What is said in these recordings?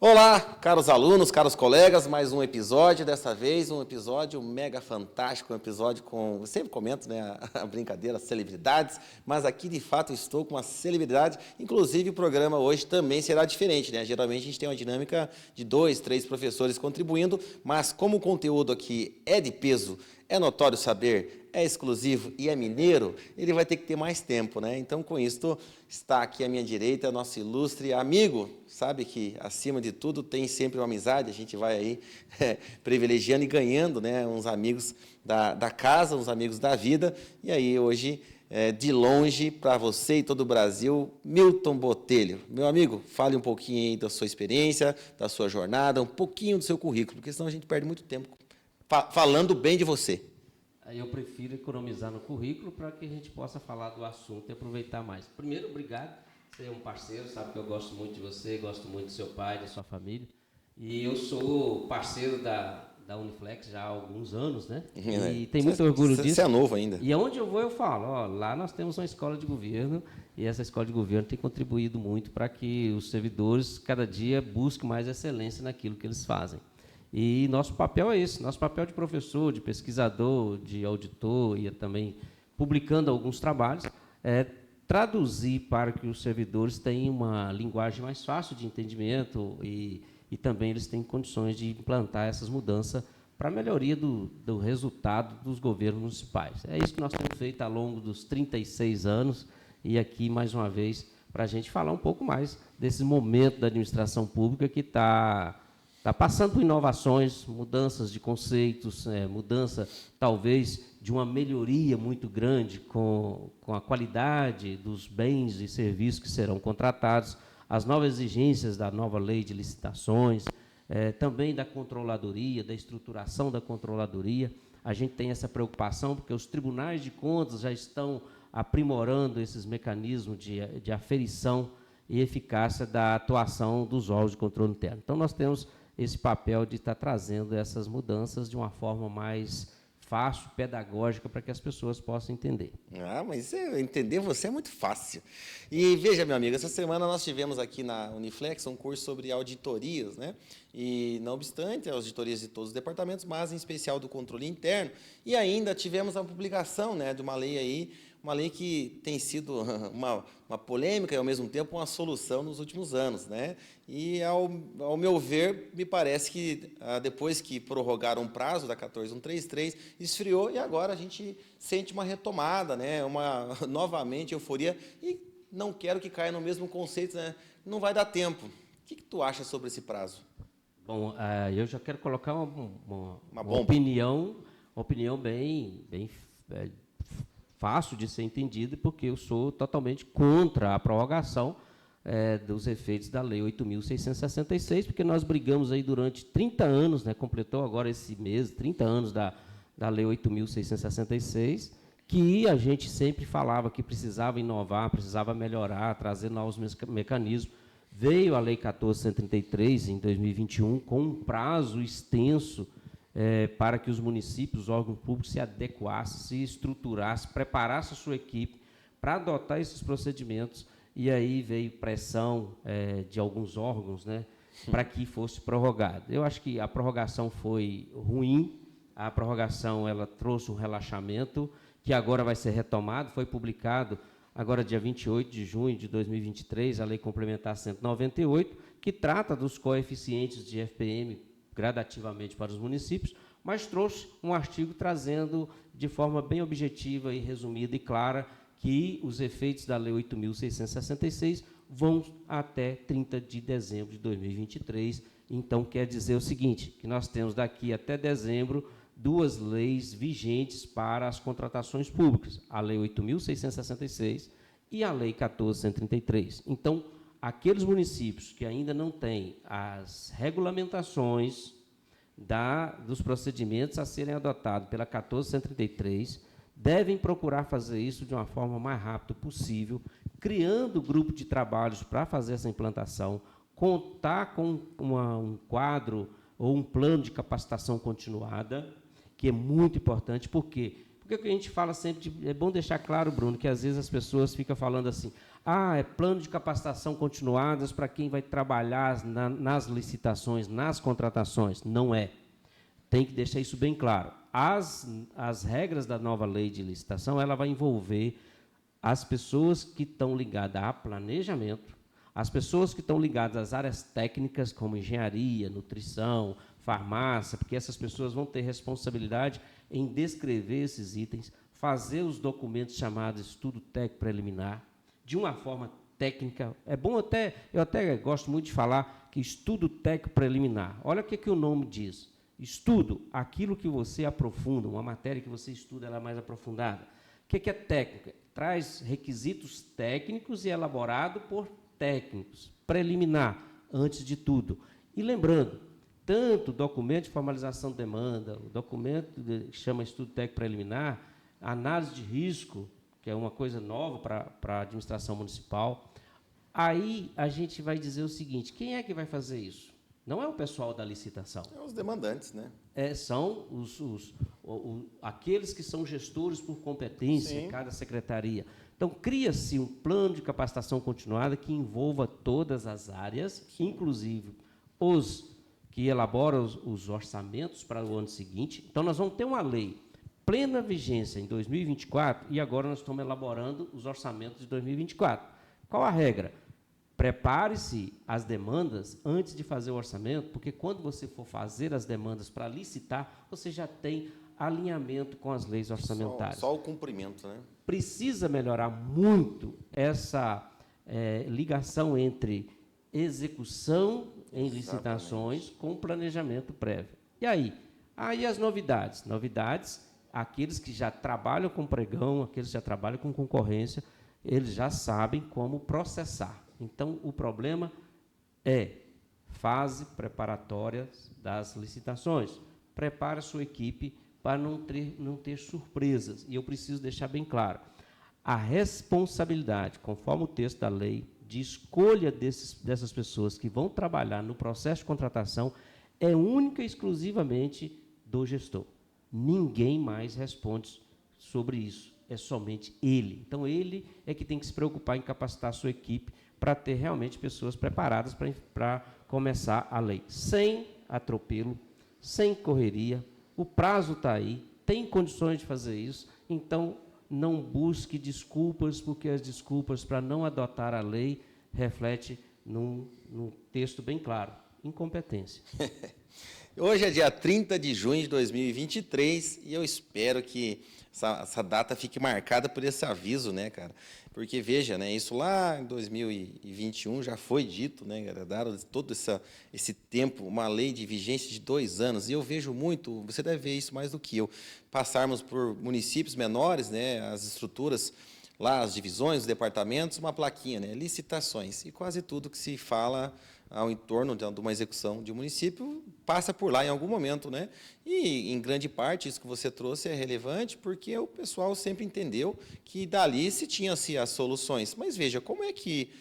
Olá, caros alunos, caros colegas, mais um episódio, dessa vez um episódio mega fantástico, um episódio com, eu sempre comento, né, a brincadeira, celebridades, mas aqui de fato estou com uma celebridade, inclusive o programa hoje também será diferente, né, geralmente a gente tem uma dinâmica de 2, 3 professores contribuindo, mas como o conteúdo aqui é de peso, é notório saber, é exclusivo e é mineiro, ele vai ter que ter mais tempo, né? Então, com isso, está aqui à minha direita nosso ilustre amigo, sabe que, acima de tudo, tem sempre uma amizade, a gente vai aí privilegiando e ganhando, né, uns amigos da casa, uns amigos da vida, e aí hoje, de longe, para você e todo o Brasil, Milton Botelho. Meu amigo, fale um pouquinho aí da sua experiência, da sua jornada, um pouquinho do seu currículo, porque senão a gente perde muito tempo falando bem de você. Aí eu prefiro economizar no currículo para que a gente possa falar do assunto e aproveitar mais. Primeiro, obrigado. Você é um parceiro, sabe que eu gosto muito de você, gosto muito do seu pai, da sua família. E eu sou parceiro da Uniflex já há alguns anos, né? E tem muito orgulho disso. Você é novo ainda. E aonde eu vou, eu falo, ó, lá nós temos uma escola de governo e essa escola de governo tem contribuído muito para que os servidores, cada dia, busquem mais excelência naquilo que eles fazem. E nosso papel é esse, nosso papel de professor, de pesquisador, de auditor e também publicando alguns trabalhos, é traduzir para que os servidores tenham uma linguagem mais fácil de entendimento e também eles têm condições de implantar essas mudanças para a melhoria do resultado dos governos municipais. É isso que nós temos feito ao longo dos 36 anos e aqui, mais uma vez, para a gente falar um pouco mais desse momento da administração pública que está passando por inovações, mudanças de conceitos, mudança, talvez, de uma melhoria muito grande com a qualidade dos bens e serviços que serão contratados, as novas exigências da nova lei de licitações, também da controladoria, da estruturação da controladoria. A gente tem essa preocupação porque os tribunais de contas já estão aprimorando esses mecanismos de aferição e eficácia da atuação dos órgãos de controle interno. Então, nós temos esse papel de estar trazendo essas mudanças de uma forma mais fácil, pedagógica, para que as pessoas possam entender. Ah, mas entender você é muito fácil. E veja, meu amigo, essa semana nós tivemos aqui na Uniflex um curso sobre auditorias, né? E, não obstante, auditorias de todos os departamentos, mas em especial do controle interno, e ainda tivemos a publicação, né, de uma lei aí, uma lei que tem sido uma polêmica e, ao mesmo tempo, uma solução nos últimos anos, né? E, ao meu ver, me parece que, depois que prorrogaram o prazo da 14133, esfriou e agora a gente sente uma retomada, né? Novamente, euforia, e não quero que caia no mesmo conceito, né? Não vai dar tempo. O que tu acha sobre esse prazo? Bom, eu já quero colocar uma opinião bem fácil de ser entendida, porque eu sou totalmente contra a prorrogação dos efeitos da Lei 8.666, porque nós brigamos aí durante 30 anos, né, completou agora esse mês, 30 anos da Lei 8.666, que a gente sempre falava que precisava inovar, precisava melhorar, trazer novos mecanismos. Veio a Lei 14.133, em 2021, com um prazo extenso para que os municípios, os órgãos públicos se adequassem, se estruturassem, preparassem a sua equipe para adotar esses procedimentos, e aí veio pressão de alguns órgãos, né, para que fosse prorrogado. Eu acho que a prorrogação foi ruim, a prorrogação ela trouxe um relaxamento, que agora vai ser retomado, foi publicado agora dia 28 de junho de 2023, a Lei Complementar 198, que trata dos coeficientes de FPM gradativamente para os municípios, mas trouxe um artigo trazendo de forma bem objetiva e resumida e clara que os efeitos da Lei 8.666 vão até 30 de dezembro de 2023. Então, quer dizer o seguinte, que nós temos daqui até dezembro duas leis vigentes para as contratações públicas, a Lei 8.666 e a Lei 14.133. Então, aqueles municípios que ainda não têm as regulamentações dos procedimentos a serem adotados pela 14.133 devem procurar fazer isso de uma forma mais rápida possível, criando grupo de trabalhos para fazer essa implantação, contar com um quadro ou um plano de capacitação continuada, que é muito importante. Por quê? Porque Porque a gente fala sempre, é bom deixar claro, Bruno, que às vezes as pessoas ficam falando assim, é plano de capacitação continuadas para quem vai trabalhar nas licitações, nas contratações. Não é. Tem que deixar isso bem claro. As regras da nova lei de licitação, ela vai envolver as pessoas que estão ligadas a planejamento, as pessoas que estão ligadas às áreas técnicas, como engenharia, nutrição, farmácia, porque essas pessoas vão ter responsabilidade em descrever esses itens, fazer os documentos chamados estudo técnico preliminar, de uma forma técnica. É bom eu até gosto muito de falar que estudo técnico preliminar. Olha o que o nome diz. Estudo, aquilo que você aprofunda, uma matéria que você estuda, ela é mais aprofundada. O que é técnica? Traz requisitos técnicos e elaborado por técnicos, preliminar, antes de tudo. E lembrando, tanto o documento de formalização de demanda, o documento que chama estudo técnico preliminar, análise de risco, que é uma coisa nova para a administração municipal, aí a gente vai dizer o seguinte, quem é que vai fazer isso? Não é o pessoal da licitação. É os demandantes, né? São aqueles que são gestores por competência, cada secretaria. Então, cria-se um plano de capacitação continuada que envolva todas as áreas, inclusive os que elaboram os orçamentos para o ano seguinte. Então, nós vamos ter uma lei plena vigência em 2024 e agora nós estamos elaborando os orçamentos de 2024. Qual a regra? Prepare-se as demandas antes de fazer o orçamento, porque quando você for fazer as demandas para licitar, você já tem alinhamento com as leis orçamentárias. Só o cumprimento, né? Precisa melhorar muito essa ligação entre execução em licitações com planejamento prévio. E aí? Aí as novidades. Novidades, aqueles que já trabalham com pregão, aqueles que já trabalham com concorrência, eles já sabem como processar. Então, o problema é fase preparatória das licitações. Prepare a sua equipe para não ter surpresas. E eu preciso deixar bem claro, a responsabilidade, conforme o texto da lei, de escolha dessas pessoas que vão trabalhar no processo de contratação é única e exclusivamente do gestor. Ninguém mais responde sobre isso, é somente ele. Então, ele é que tem que se preocupar em capacitar a sua equipe para ter realmente pessoas preparadas para começar a lei. Sem atropelo, sem correria, o prazo está aí, tem condições de fazer isso, então não busque desculpas, porque as desculpas para não adotar a lei reflete num texto bem claro, incompetência. Hoje é dia 30 de junho de 2023 e eu espero que essa data fique marcada por esse aviso, né, cara? Porque, veja, né, isso lá em 2021 já foi dito, né, cara, daram todo esse tempo, uma lei de vigência de 2 anos, e eu vejo muito, você deve ver isso mais do que eu, passarmos por municípios menores, né, as estruturas lá, as divisões, os departamentos, uma plaquinha, né, licitações, e quase tudo que se fala ao entorno de uma execução de um município passa por lá em algum momento, né? E, em grande parte, isso que você trouxe é relevante porque o pessoal sempre entendeu que dali se tinha-se as soluções. Mas veja, como é que,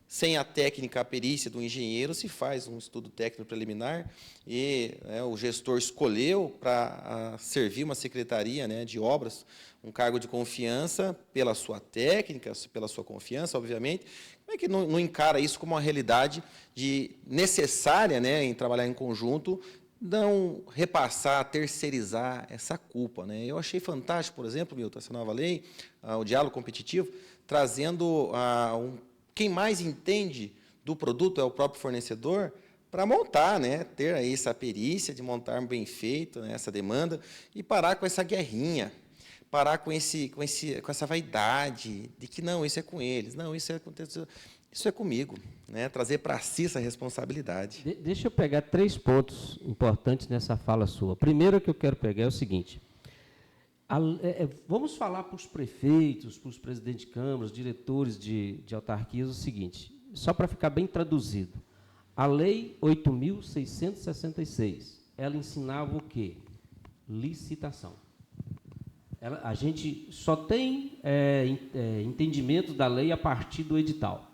sem a técnica, a perícia do engenheiro, se faz um estudo técnico preliminar e o gestor escolheu para servir uma secretaria, né, de obras, um cargo de confiança pela sua técnica, pela sua confiança, obviamente. Como é que não encara isso como uma realidade necessária, né, em trabalhar em conjunto, não repassar, terceirizar essa culpa, né? Eu achei fantástico, por exemplo, Milton, essa nova lei, o diálogo competitivo, trazendo quem mais entende do produto é o próprio fornecedor, para montar, né, ter aí essa perícia de montar bem feito, né, essa demanda e parar com essa guerrinha, parar com essa vaidade de que não, isso é com eles, não, isso é comigo, né? Trazer para si essa responsabilidade. Deixa eu pegar 3 pontos importantes nessa fala sua. Primeiro que eu quero pegar é o seguinte, vamos falar para os prefeitos, para os presidentes de câmaras, diretores de autarquias, o seguinte, só para ficar bem traduzido. A Lei 8.666, ela ensinava o quê? Licitação. A gente só tem entendimento da lei a partir do edital.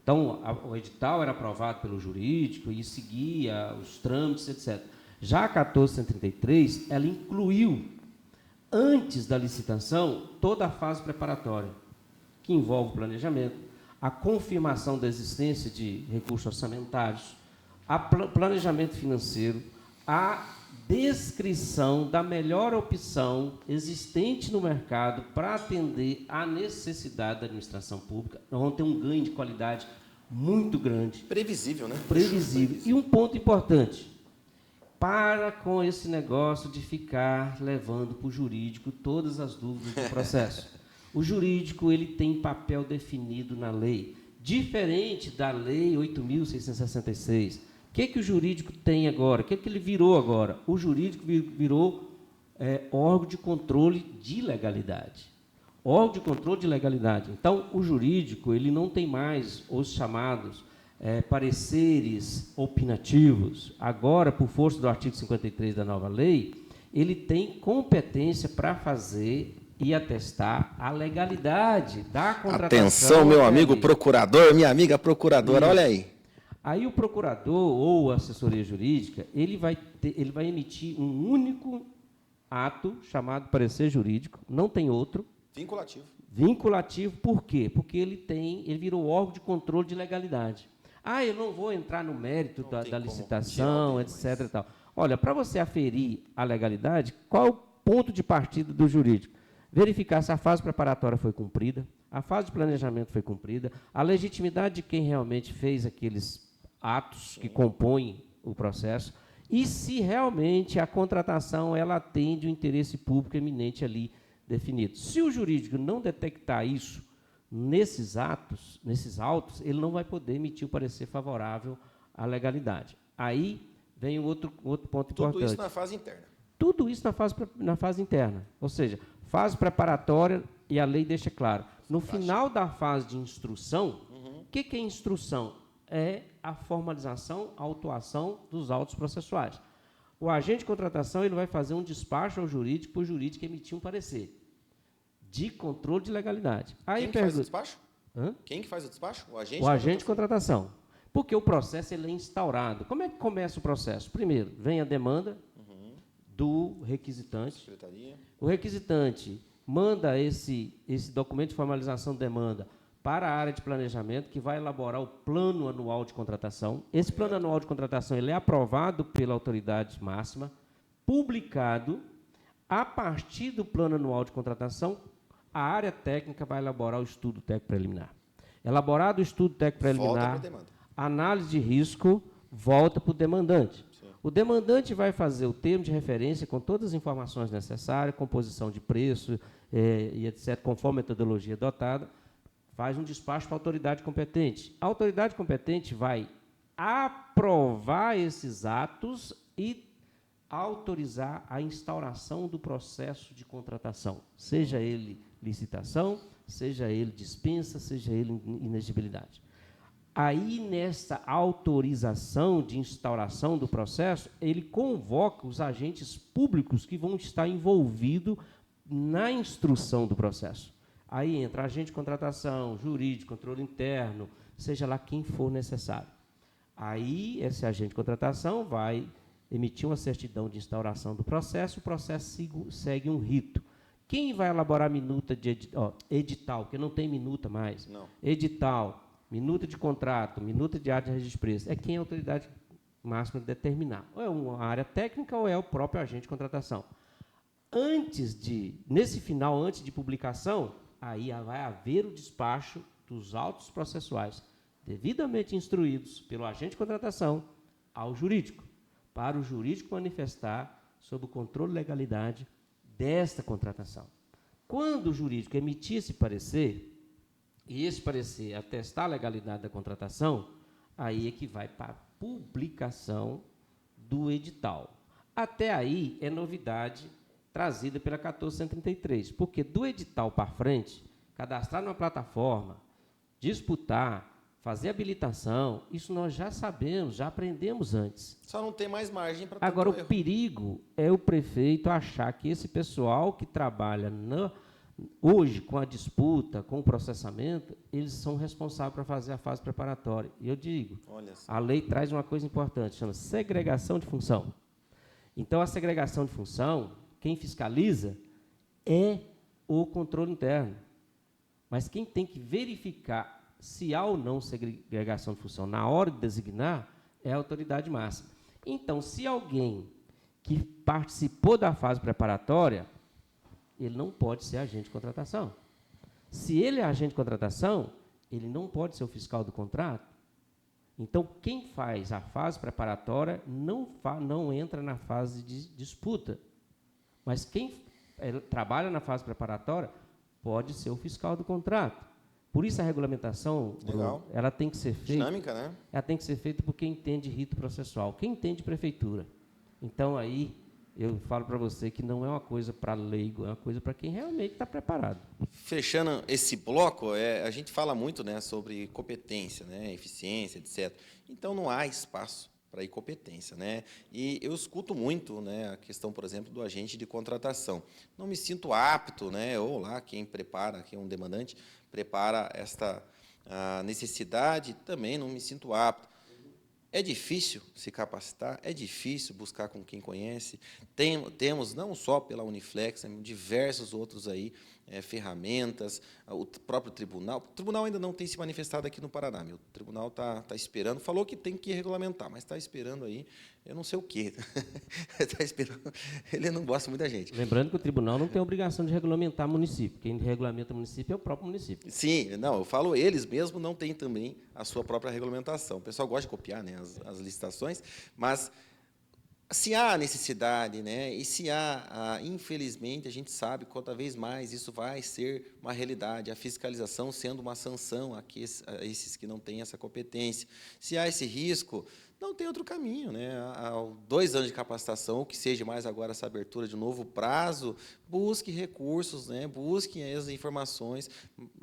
Então, o edital era aprovado pelo jurídico e seguia os trâmites, etc. Já a 1433, ela incluiu antes da licitação, toda a fase preparatória, que envolve o planejamento, a confirmação da existência de recursos orçamentários, a planejamento financeiro, a descrição da melhor opção existente no mercado para atender à necessidade da administração pública. Nós vamos ter um ganho de qualidade muito grande. Previsível, né? Previsível. E um ponto importante, para com esse negócio de ficar levando para o jurídico todas as dúvidas do processo. O jurídico ele tem papel definido na lei, diferente da Lei 8.666. O que o jurídico tem agora? O que ele virou agora? O jurídico virou órgão de controle de legalidade. Órgão de controle de legalidade. Então, o jurídico ele não tem mais os chamados pareceres opinativos. Agora, por força do artigo 53 da nova lei, ele tem competência para fazer e atestar a legalidade da contratação. Atenção, meu amigo procurador, minha amiga procuradora, olha aí. Aí o procurador ou a assessoria jurídica, ele vai emitir um único ato chamado parecer jurídico, não tem outro. Vinculativo. Vinculativo, por quê? Porque ele virou órgão de controle de legalidade. Eu não vou entrar no mérito da licitação, etc. E tal. Olha, para você aferir a legalidade, qual é o ponto de partida do jurídico? Verificar se a fase preparatória foi cumprida, a fase de planejamento foi cumprida, a legitimidade de quem realmente fez aqueles atos que compõem o processo e se realmente a contratação ela atende o interesse público eminente ali definido. Se o jurídico não detectar isso nesses autos, ele não vai poder emitir o parecer favorável à legalidade. Aí vem outro ponto importante. Tudo isso na fase interna. Tudo isso na fase interna, ou seja, fase preparatória, e a lei deixa claro. No final da fase de instrução, o que é instrução? É a formalização, a autuação dos autos processuais. O agente de contratação ele vai fazer um despacho ao jurídico, para o jurídico emitir um parecer de controle de legalidade. Aí Quem que faz o despacho? Quem que faz o despacho? O agente de contratação. Porque o processo ele é instaurado. Como é que começa o processo? Primeiro, vem a demanda do requisitante. Secretaria. O requisitante manda esse documento de formalização de demanda para a área de planejamento, que vai elaborar o plano anual de contratação. Esse plano anual de contratação ele é aprovado pela autoridade máxima, publicado. A partir do plano anual de contratação, a área técnica vai elaborar o estudo técnico preliminar. Elaborado o estudo técnico preliminar, análise de risco, volta para o demandante. Sim. O demandante vai fazer o termo de referência com todas as informações necessárias, composição de preço e etc., conforme a metodologia adotada, faz um despacho para a autoridade competente. A autoridade competente vai aprovar esses atos e autorizar a instauração do processo de contratação, seja ele licitação, seja ele dispensa, seja ele inexigibilidade. Aí, nessa autorização de instauração do processo, ele convoca os agentes públicos que vão estar envolvidos na instrução do processo. Aí entra agente de contratação, jurídico, controle interno, seja lá quem for necessário. Aí, esse agente de contratação vai emitir uma certidão de instauração do processo, o processo segue um rito. Quem vai elaborar a minuta de edital, porque não tem minuta mais, não. Edital, minuta de contrato, minuta de ata de registro de preço, é quem a autoridade máxima determinar. Ou é uma área técnica ou é o próprio agente de contratação. Nesse final, antes de publicação, aí vai haver o despacho dos autos processuais, devidamente instruídos pelo agente de contratação ao jurídico, para o jurídico manifestar sob o controle de legalidade desta contratação. Quando o jurídico emitir esse parecer, e esse parecer atestar a legalidade da contratação, aí é que vai para a publicação do edital. Até aí é novidade trazida pela 1433, porque do edital para frente, cadastrar numa plataforma, disputar, fazer habilitação, isso nós já sabemos, já aprendemos antes. Só não tem mais margem para Agora, o perigo é o prefeito achar que esse pessoal que trabalha hoje com a disputa, com o processamento, eles são responsáveis para fazer a fase preparatória. E eu digo, a lei traz uma coisa importante, chama segregação de função. Então, a segregação de função, quem fiscaliza é o controle interno. Mas quem tem que verificar se há ou não segregação de função na hora de designar é a autoridade máxima. Então, se alguém que participou da fase preparatória, ele não pode ser agente de contratação. Se ele é agente de contratação, ele não pode ser o fiscal do contrato. Então, quem faz a fase preparatória não entra na fase de disputa. Mas quem trabalha na fase preparatória pode ser o fiscal do contrato. Por isso a regulamentação, Bruno, ela tem que ser feita. Dinâmica, né? Ela tem que ser feita por quem entende rito processual, quem entende prefeitura. Então, aí, eu falo para você que não é uma coisa para leigo, é uma coisa para quem realmente está preparado. Fechando esse bloco, a gente fala muito, né, sobre competência, né, eficiência, etc. Então, não há espaço para incompetência, né? E eu escuto muito, né, a questão, por exemplo, do agente de contratação. Não me sinto apto, né, ou lá quem prepara, quem é um demandante, prepara esta necessidade, também não me sinto apto. É difícil se capacitar, é difícil buscar com quem conhece. Temos, não só pela Uniflex, diversos outros aí, ferramentas, o próprio tribunal. O tribunal ainda não tem se manifestado aqui no Paraná. O tribunal está esperando, falou que tem que regulamentar, mas está esperando aí, eu não sei o quê. Está esperando, ele não gosta muito da gente. Lembrando que o tribunal não tem a obrigação de regulamentar município. Quem regulamenta o município é o próprio município. Sim, não, eu falo eles mesmo não têm também a sua própria regulamentação. O pessoal gosta de copiar, né, as licitações, mas se há necessidade, né, e se há, infelizmente, a gente sabe que cada vez mais isso vai ser uma realidade, a fiscalização sendo uma sanção a esses que não têm essa competência. Se há esse risco, não tem outro caminho, né? Há 2 anos de capacitação, ou que seja mais agora essa abertura de novo prazo, busque recursos, né? Busque as informações.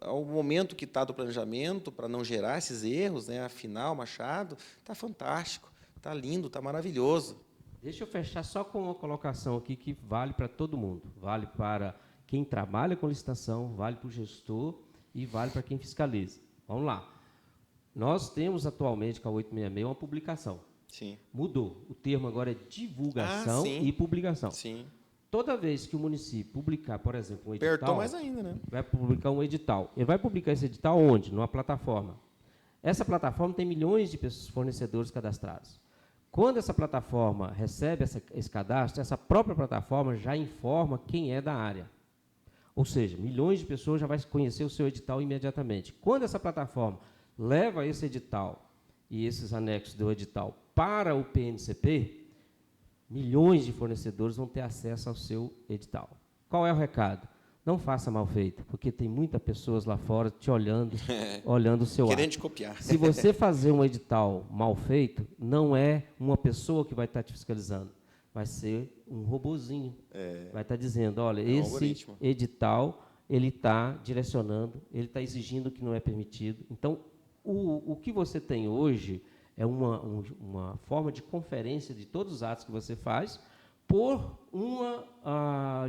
Ao momento que está do planejamento, para não gerar esses erros, né? Afinal, Machado, está fantástico, está lindo, está maravilhoso. Deixa eu fechar só com uma colocação aqui que vale para todo mundo. Vale para quem trabalha com licitação, vale para o gestor e vale para quem fiscaliza. Vamos lá. Nós temos atualmente com a 866 uma publicação. Sim. Mudou. O termo agora é divulgação e publicação. Sim. Toda vez que o município publicar, por exemplo, um edital... Apertou mais ainda, né? Vai publicar um edital. Ele vai publicar esse edital onde? Numa plataforma. Essa plataforma tem milhões de fornecedores cadastrados. Quando essa plataforma recebe esse cadastro, essa própria plataforma já informa quem é da área. Ou seja, milhões de pessoas já vão conhecer o seu edital imediatamente. Quando essa plataforma leva esse edital e esses anexos do edital para o PNCP, milhões de fornecedores vão ter acesso ao seu edital. Qual é o recado? Não faça mal feito, porque tem muitas pessoas lá fora te olhando, olhando o seu querendo ato. te copiar. Se você fazer um edital mal feito, não é uma pessoa que vai estar te fiscalizando, vai ser um robozinho. Vai estar dizendo, olha, esse algoritmo. edital, ele está direcionando, ele está exigindo o que não é permitido. Então, o que você tem hoje é uma forma de conferência de todos os atos que você faz, por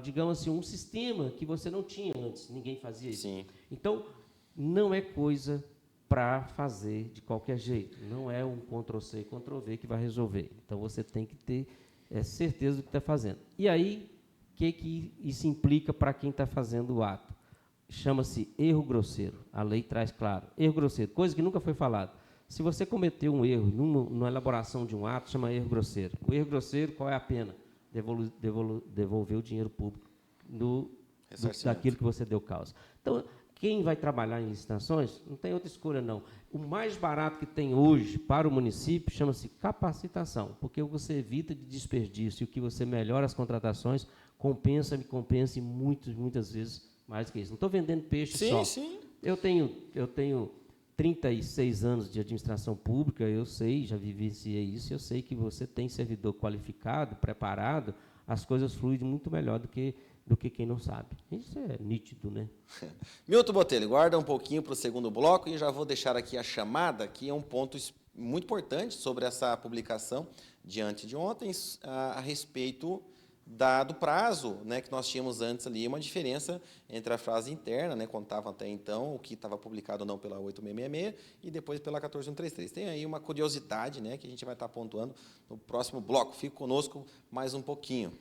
digamos assim, um sistema que você não tinha antes, ninguém fazia isso. Sim. Então, não é coisa para fazer de qualquer jeito, não é um Ctrl+C, Ctrl+V que vai resolver. Então, você tem que ter certeza do que está fazendo. E aí, o que isso implica para quem está fazendo o ato? Chama-se erro grosseiro, a lei traz claro. Erro grosseiro, coisa que nunca foi falada. Se você cometeu um erro na elaboração de um ato, chama erro grosseiro. O erro grosseiro, qual é a pena? Devolver o dinheiro público daquilo que você deu causa. Então, quem vai trabalhar em licitações, não tem outra escolha, não. O mais barato que tem hoje para o município chama-se capacitação, porque você evita de desperdício, e o que você melhora as contratações, compensa e muitas vezes mais do que isso. Não estou vendendo peixe só. Sim. Eu tenho 36 anos de administração pública, eu sei, já vivenciei isso, eu sei que você tem servidor qualificado, preparado, as coisas fluem muito melhor do que quem não sabe. Isso é nítido, né? Milton Botelho, guarda um pouquinho para o segundo bloco e já vou deixar aqui a chamada, que é um ponto muito importante sobre essa publicação diante de ontem, a respeito do prazo, né, que nós tínhamos antes ali, uma diferença entre a frase interna, né, contava até então o que estava publicado ou não pela 8666 e depois pela 14133. Tem aí uma curiosidade, né, que a gente vai estar pontuando no próximo bloco. Fique conosco mais um pouquinho.